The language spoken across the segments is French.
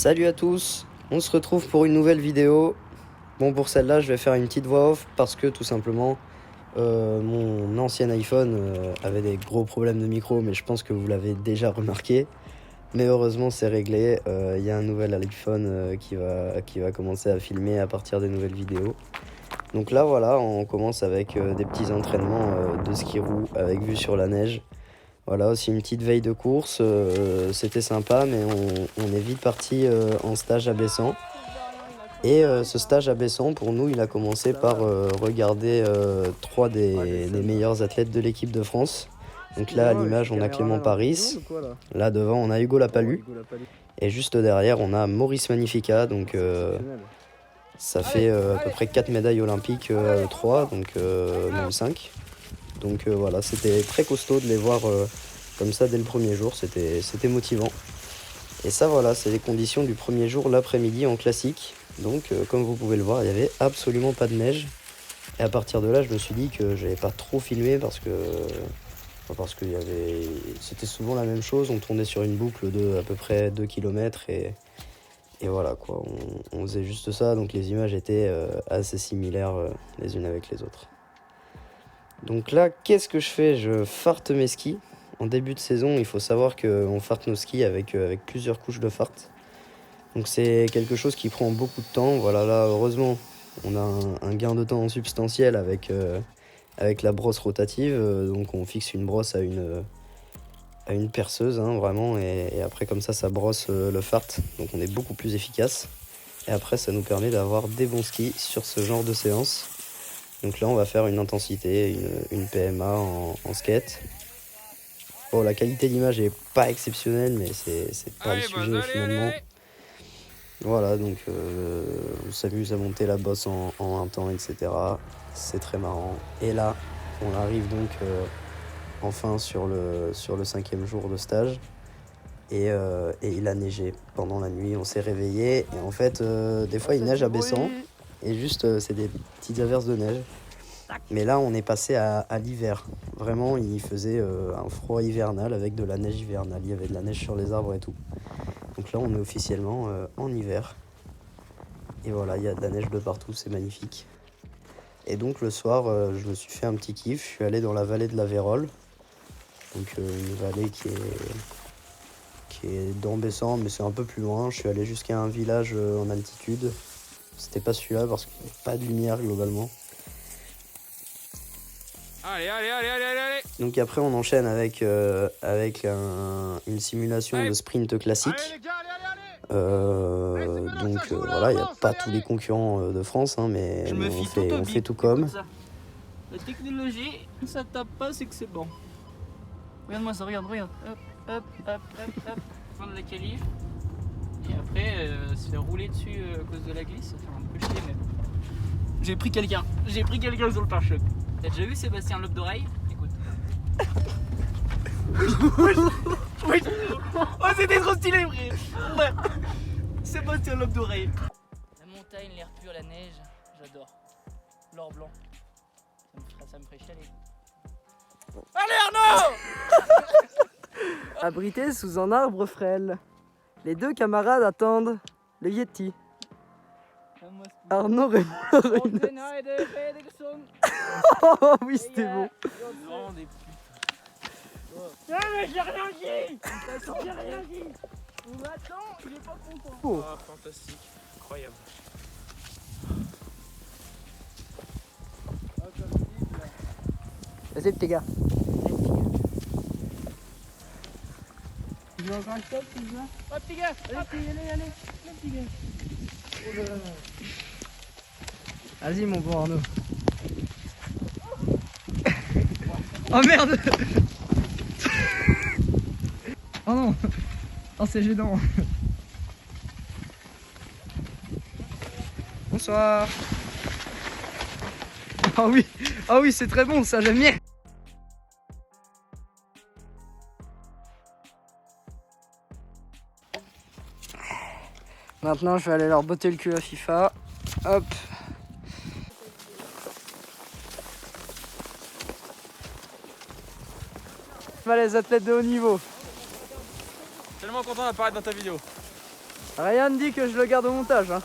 Salut à tous, on se retrouve pour une nouvelle vidéo. Bon, pour celle-là je vais faire une petite voix off parce que tout simplement mon ancien iPhone avait des gros problèmes de micro, mais je pense que vous l'avez déjà remarqué. Mais heureusement c'est réglé, il y a un nouvel iPhone qui va commencer à filmer à partir des nouvelles vidéos. Donc là voilà, on commence avec des petits entraînements de ski roue avec vue sur la neige. Voilà, aussi une petite veille de course, c'était sympa, mais on est vite parti en stage à Bessan. Et ce stage à Bessan, pour nous, il a commencé par regarder trois des meilleurs athlètes de l'équipe de France. Donc là, à l'image, on a Clément Paris. Là, devant, on a Hugo Lapalus. Et juste derrière, on a Maurice Magnifica. Donc ça fait à peu près 4 médailles olympiques à eux 3, donc même 5. Donc voilà, c'était très costaud de les voir comme ça dès le premier jour, c'était motivant. Et ça voilà, c'est les conditions du premier jour l'après-midi en classique. Donc comme vous pouvez le voir, il n'y avait absolument pas de neige. Et à partir de là, je me suis dit que j'avais pas trop filmé parce que c'était souvent la même chose. On tournait sur une boucle de à peu près 2 km et voilà quoi, on faisait juste ça. Donc les images étaient assez similaires les unes avec les autres. Donc là, qu'est-ce que je fais? Je farte mes skis. En début de saison, il faut savoir qu'on farte nos skis avec plusieurs couches de fart. Donc c'est quelque chose qui prend beaucoup de temps. Voilà, là, heureusement, on a un gain de temps substantiel avec la brosse rotative. Donc on fixe une brosse à une perceuse, hein, vraiment. Et après, comme ça brosse le fart. Donc on est beaucoup plus efficace. Et après, ça nous permet d'avoir des bons skis sur ce genre de séance. Donc là, on va faire une intensité, une PMA en skate. Bon, la qualité d'image est pas exceptionnelle, mais c'est pas le sujet finalement. Voilà, donc on s'amuse à monter la bosse en un temps, etc. C'est très marrant. Et là, on arrive donc enfin sur le 5e jour de stage. Et il a neigé pendant la nuit, on s'est réveillé. Et en fait, des fois, il neige à Bessan. Et juste, c'est des petites averses de neige. Mais là, on est passé à l'hiver. Vraiment, il faisait un froid hivernal avec de la neige hivernale. Il y avait de la neige sur les arbres et tout. Donc là, on est officiellement en hiver. Et voilà, il y a de la neige de partout, c'est magnifique. Et donc le soir, je me suis fait un petit kiff. Je suis allé dans la vallée de la Vérole. Donc une vallée qui est dans Bessan, mais c'est un peu plus loin. Je suis allé jusqu'à un village en altitude. C'était pas celui-là parce qu'il n'y a pas de lumière globalement. Allez. Donc après on enchaîne avec une simulation de sprint classique. Voilà, il n'y a pas tous les concurrents de France, hein, mais on fait tout comme. La technologie, ça tape pas, c'est que c'est bon. Regarde-moi ça, regarde. Hop. Fin de la qualif. Et après, se faire rouler dessus à cause de la glisse, ça fait un peu chier, mais... J'ai pris quelqu'un sur le pare-choc. T'as déjà vu Sébastien Lobe d'oreille? Écoute. Oui. Oh, c'était trop stylé, frère. Ouais. Sébastien Lobe d'oreille. La montagne, l'air pur, la neige, j'adore. L'or blanc, ça me ferait chialer. Allez Arnaud! Abrité sous un arbre frêle, les deux camarades attendent le Yeti. Arnaud Raymond. Oh oui, c'était bon. Non, des putes. Non mais j'ai rien dit. J'ai rien dit. On m'attend, il est pas content. Oh. Ah, fantastique, incroyable. Vas-y petit gars. Tu veux encore un stop, tu veux? Oh petit gars, allez, petit gars. Vas-y mon bon Arnaud. Oh merde. Oh non. Oh c'est gênant. Bonsoir. Ah oui c'est très bon ça, j'aime bien. Maintenant je vais aller leur botter le cul à FIFA. Hop. Les athlètes de haut niveau. Tellement content d'apparaître dans ta vidéo. Ryan dit que je le garde au montage. Hein.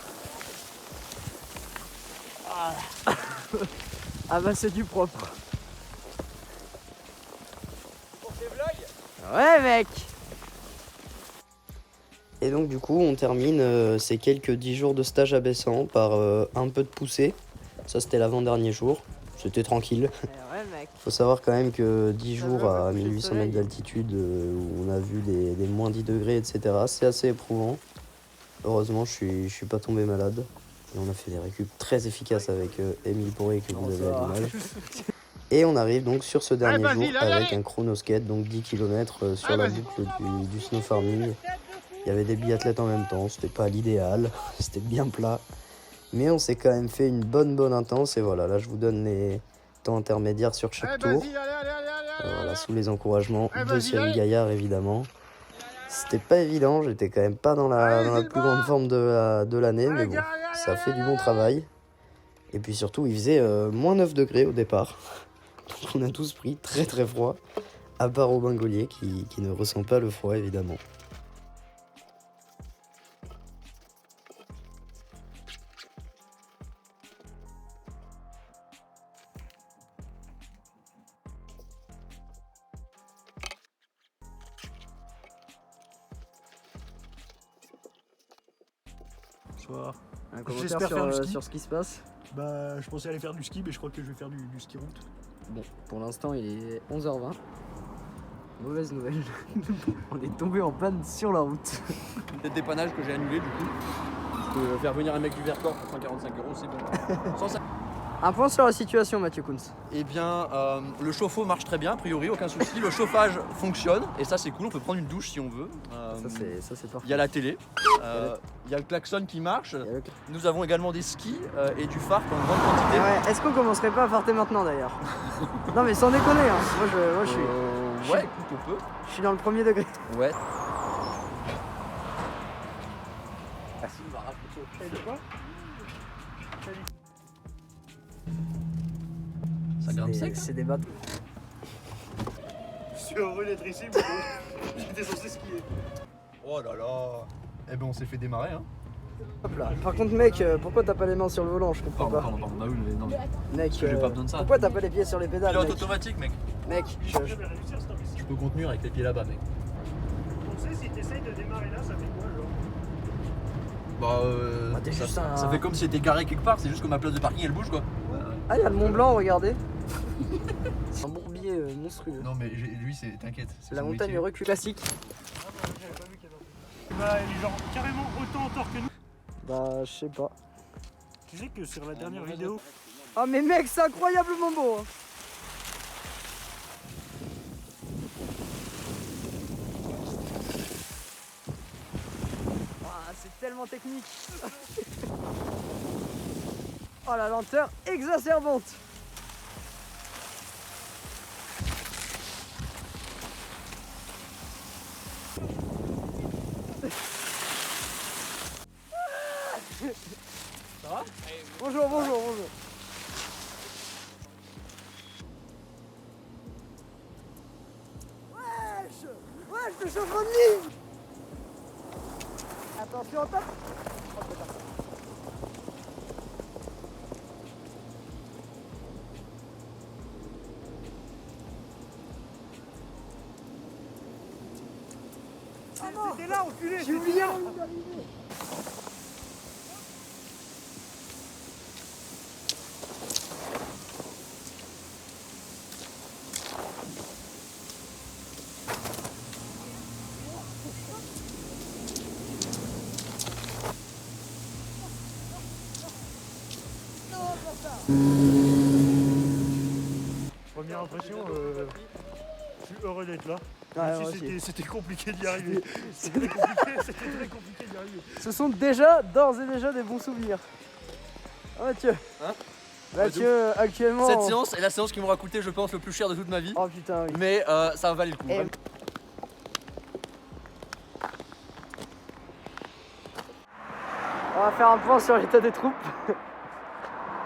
Ah bah c'est du propre. Pour tes vlogs? Ouais mec. Et donc du coup on termine ces quelques 10 jours de stage abaissant par un peu de poussée. Ça c'était l'avant-dernier jour, c'était tranquille. Ouais mec. Faut savoir quand même que 10 Ça jours veut à pas coucher le 1800 soleil. mètres d'altitude où on a vu des moins 10 degrés etc. C'est assez éprouvant. Heureusement je suis pas tombé malade. Et on a fait des récup très efficaces avec Émile Pourré que vous avez à l'image. Et on arrive donc sur ce dernier jour avec un chronoskate, donc 10 km sur la boucle du snow farming. Il y avait des biathlètes en même temps, c'était pas l'idéal, c'était bien plat. Mais on s'est quand même fait une bonne intense et voilà, là je vous donne les temps intermédiaires sur chaque tour. Voilà, sous les encouragements de Cyril Gaillard évidemment. C'était pas évident, j'étais quand même pas dans la plus grande forme de l'année, mais bon, ça fait du bon travail. Et puis surtout, il faisait moins 9 degrés au départ. Donc on a tous pris très froid, à part Robin Gaulier qui ne ressent pas le froid évidemment. Bonsoir. Un commentaire J'espère faire du ski. sur ce qui se passe. Bah, je pensais aller faire du ski, mais je crois que je vais faire du ski route. Bon, pour l'instant il est 11h20. Mauvaise nouvelle. On est tombé en panne sur la route. Peut-être dépannage que j'ai annulé du coup. Je peux faire venir un mec du Vercors pour 145 €, c'est bon. Sans ça. Un point sur la situation, Mathieu Kunz. Eh bien, le chauffe-eau marche très bien, a priori, aucun souci. Le chauffage fonctionne, et ça c'est cool, on peut prendre une douche si on veut. Ça c'est parfait. Il y a la télé, il y a le klaxon qui marche. Il y a le- Nous avons également des skis et du phare en grande quantité. Eh ouais, est-ce qu'on commencerait pas à farter maintenant d'ailleurs? Non mais sans déconner, hein. Moi je suis. Ouais, écoute, on peut. Je suis dans le premier degré. Ouais. Ça grimpe sec, ça. C'est des bateaux. Je suis heureux d'être ici, mais bon, j'étais censé skier. Oh là là. Eh ben on s'est fait démarrer hein. Hop là. Par contre mec, pourquoi t'as pas les mains sur le volant? Je comprends pas. Pardon, bah oui, mais non. Mec, Parce que j'ai pas besoin de ça. pourquoi t'as pas les pieds sur les pédales? Pilote Mec, automatique mec. mec Je vais réussir cette mission. Je peux contenir avec les pieds là-bas mec. On sait, si t'essayes de démarrer là, ça fait quoi, genre? Bah Bah, t'es juste un- ça fait comme si t'étais garé quelque part, c'est juste que ma place de parking elle bouge quoi. Ah, il y a le Mont Blanc, regardez. C'est un bourbier monstrueux. Non mais lui c'est t'inquiète. c'est La son montagne métier. recul classique. J'avais pas vu qu'il y avait. Bah, il est genre carrément autant en tort que nous. Bah, je sais pas. Tu sais que sur la dernière vidéo, Ah, mais mec, c'est incroyablement beau. Hein. Ah, c'est tellement technique. Oh, la lenteur exacerbante. Ça va? Bonjour. Wesh, le chauffeur de ligne. Attention, top. c'était là, enculé. J'ai oublié la ligne d'arrivée. Première impression, je suis heureux d'être là. Ouais, Même moi si aussi. c'était compliqué d'y arriver. C'était très compliqué d'y arriver. Ce sont déjà, d'ores et déjà, des bons souvenirs. Ah, Mathieu. Hein? Mathieu, actuellement. Cette séance est la séance qui m'aura coûté je pense le plus cher de toute ma vie. Oh putain, oui. Mais ça valait le coup. Et- On va faire un point sur l'état des troupes.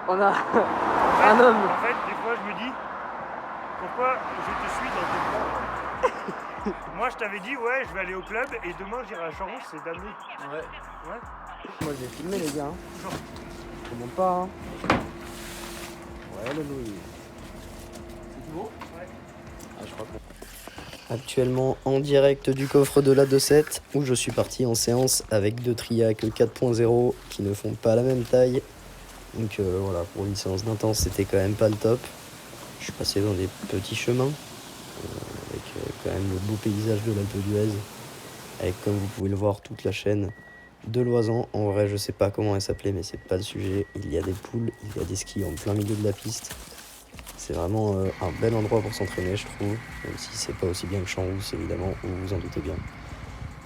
On a un homme. En fait, des fois, je me dis pourquoi je te suis dans tes plans. Moi je t'avais dit ouais je vais aller au club et demain j'irai à Charon, c'est damné. Ouais. Ouais. Moi j'ai filmé les gars. Je monte pas. Hein. Ouais le Louis. C'est tout bon? Ah je crois que... Actuellement en direct du coffre de la 2.7 où je suis parti en séance avec deux Triac 4.0 qui ne font pas la même taille. Donc voilà, pour une séance d'intense c'était quand même pas le top. Je suis passé dans des petits chemins avec quand même le beau paysage de l'Alpe d'Huez, avec comme vous pouvez le voir toute la chaîne de Loisan. En vrai je sais pas comment elle s'appelait mais c'est pas le sujet. Il y a des poules, il y a des skis en plein milieu de la piste. C'est vraiment un bel endroit pour s'entraîner je trouve, même si c'est pas aussi bien que Champs-Rousse évidemment, vous vous en doutez bien.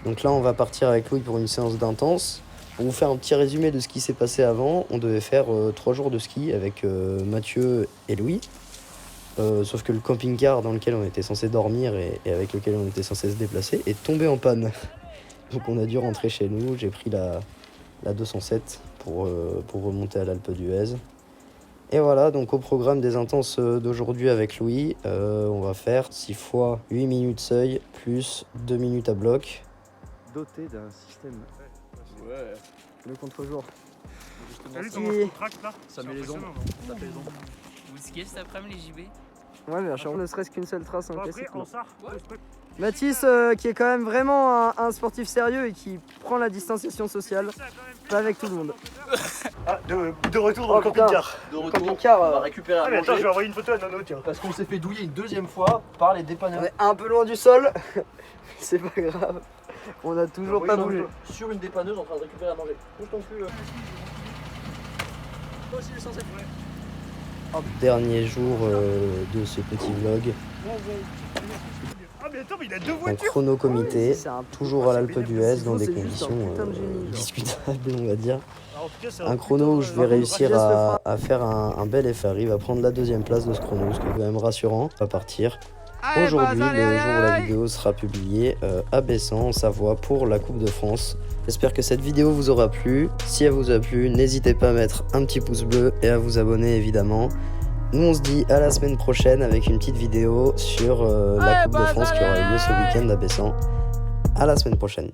Donc là on va partir avec Louis pour une séance d'intense. Pour vous faire un petit résumé de ce qui s'est passé avant, on devait faire 3 jours de ski avec Mathieu et Louis. Sauf que le camping-car dans lequel on était censé dormir et avec lequel on était censé se déplacer est tombé en panne. Donc on a dû rentrer chez nous, j'ai pris la 207 pour remonter à l'Alpe d'Huez. Et voilà, donc au programme des intenses d'aujourd'hui avec Louis, on va faire 6 fois 8 minutes seuil plus 2 minutes à bloc. Doté d'un système. Ouais. Le contre-jour. T'as vu Si. comment je contracte là? Ça C'est met les impressionnant, ombres. Ça fait les ombres. Vous skiez cet après-midi les JB? Ouais mais à Charon ne serait-ce qu'une seule trace en non. Bon, après classique. en non. SAR, Mathis qui est quand même vraiment un sportif sérieux et qui prend la distanciation sociale. Pas avec tout le monde. Ah, de retour dans Oh, le camping-car. De retour, Camping-car, on va récupérer Ah à mais attends, manger. je vais envoyer une photo à Nono tiens. Parce qu'on s'est fait douiller une deuxième fois par les dépanneurs. On est un peu loin du sol. C'est pas grave. On a toujours pas bougé. Sur une dépanneuse en train de récupérer à manger. Bouge ton cul. Toi aussi, il est censé. Dernier jour de ce petit vlog, Ah mais attends, mais il a deux un voitures. chrono-comité, C'est un- toujours à l'Alpe d'Huez dans des C'est juste un conditions putain de génie, genre. discutables on va dire. Ah, en tout cas, c'est Un chrono où je vais Par contre, réussir Radias le fera. à faire un bel effort. Il va prendre la 2e place de ce chrono, ce qui est quand même rassurant. On va partir aujourd'hui, le jour où la vidéo sera publiée à Bessan, en Savoie, pour la Coupe de France. J'espère que cette vidéo vous aura plu. Si elle vous a plu, n'hésitez pas à mettre un petit pouce bleu et à vous abonner évidemment. Nous on se dit à la semaine prochaine avec une petite vidéo sur la Coupe de France qui aura eu lieu ce week-end à Bessan. À la semaine prochaine.